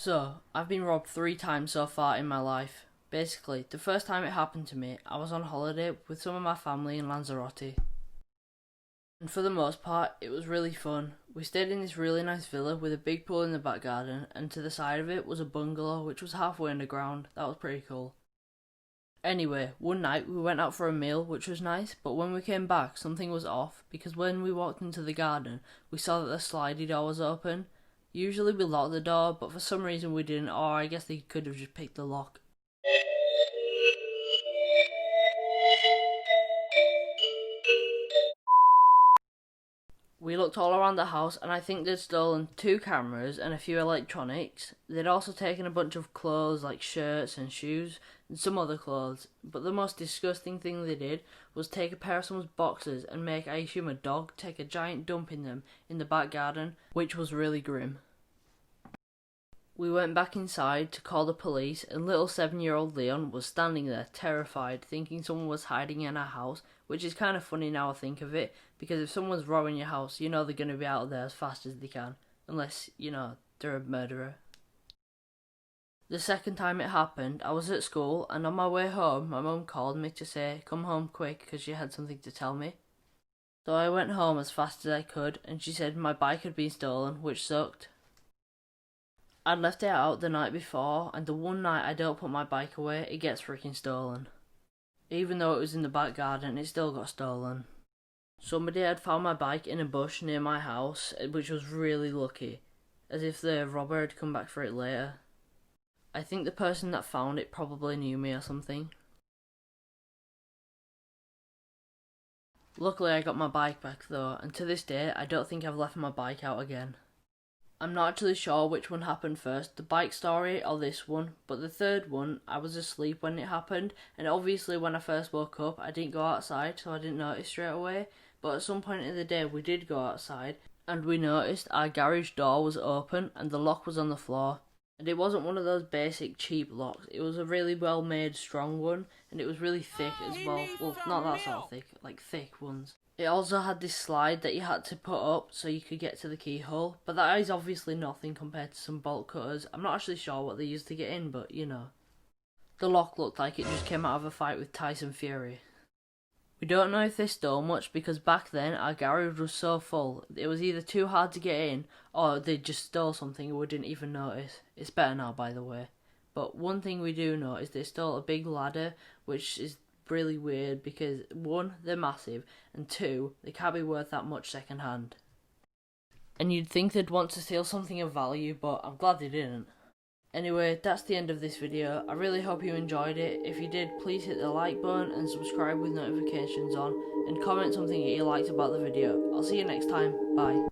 So, I've been robbed 3 times so far in my life. Basically, the first time it happened to me, I was on holiday with some of my family in Lanzarote. And for the most part, it was really fun. We stayed in this really nice villa with a big pool in the back garden, and to the side of it was a bungalow which was halfway underground. That was pretty cool. Anyway, one night we went out for a meal, which was nice, but when we came back, something was off, because when we walked into the garden, we saw that the slidey door was open. Usually we lock the door, but for some reason we didn't, or I guess they could have just picked the lock. We looked all around the house, and I think they'd stolen 2 cameras and a few electronics. They'd also taken a bunch of clothes like shirts and shoes and some other clothes, but the most disgusting thing they did was take a pair of someone's boxers and make, I assume, a dog take a giant dump in them in the back garden, which was really grim. We went back inside to call the police, and little 7-year-old Leon was standing there terrified, thinking someone was hiding in our house, which is kind of funny now I think of it, because if someone's robbing your house, you know they're going to be out of there as fast as they can, unless, they're a murderer. The second time it happened, I was at school, and on my way home, my mum called me to say, come home quick, because she had something to tell me. So I went home as fast as I could, and she said my bike had been stolen, which sucked. I'd left it out the night before, and the one night I don't put my bike away, it gets freaking stolen. Even though it was in the back garden, it still got stolen. Somebody had found my bike in a bush near my house, which was really lucky, as if the robber had come back for it later. I think the person that found it probably knew me or something. Luckily I got my bike back though, and to this day I don't think I've left my bike out again. I'm not actually sure which one happened first, the bike story or this one, but the third one, I was asleep when it happened, and obviously when I first woke up I didn't go outside, so I didn't notice straight away, but at some point in the day we did go outside, and we noticed our garage door was open and the lock was on the floor. And it wasn't one of those basic cheap locks, it was a really well made strong one, and it was really thick as well. Well, not that sort of thick, like thick ones. It also had this slide that you had to put up so you could get to the keyhole, but that is obviously nothing compared to some bolt cutters. I'm not actually sure what they used to get in, but you know. The lock looked like it just came out of a fight with Tyson Fury. We don't know if they stole much because back then our garage was so full, it was either too hard to get in or they just stole something and we didn't even notice. It's better now, by the way. But one thing we do know is they stole a big ladder, which is really weird because 1, they're massive, and 2, they can't be worth that much second hand. And you'd think they'd want to steal something of value, but I'm glad they didn't. Anyway, that's the end of this video. I really hope you enjoyed it. If you did, please hit the like button and subscribe with notifications on, and comment something that you liked about the video. I'll see you next time. Bye.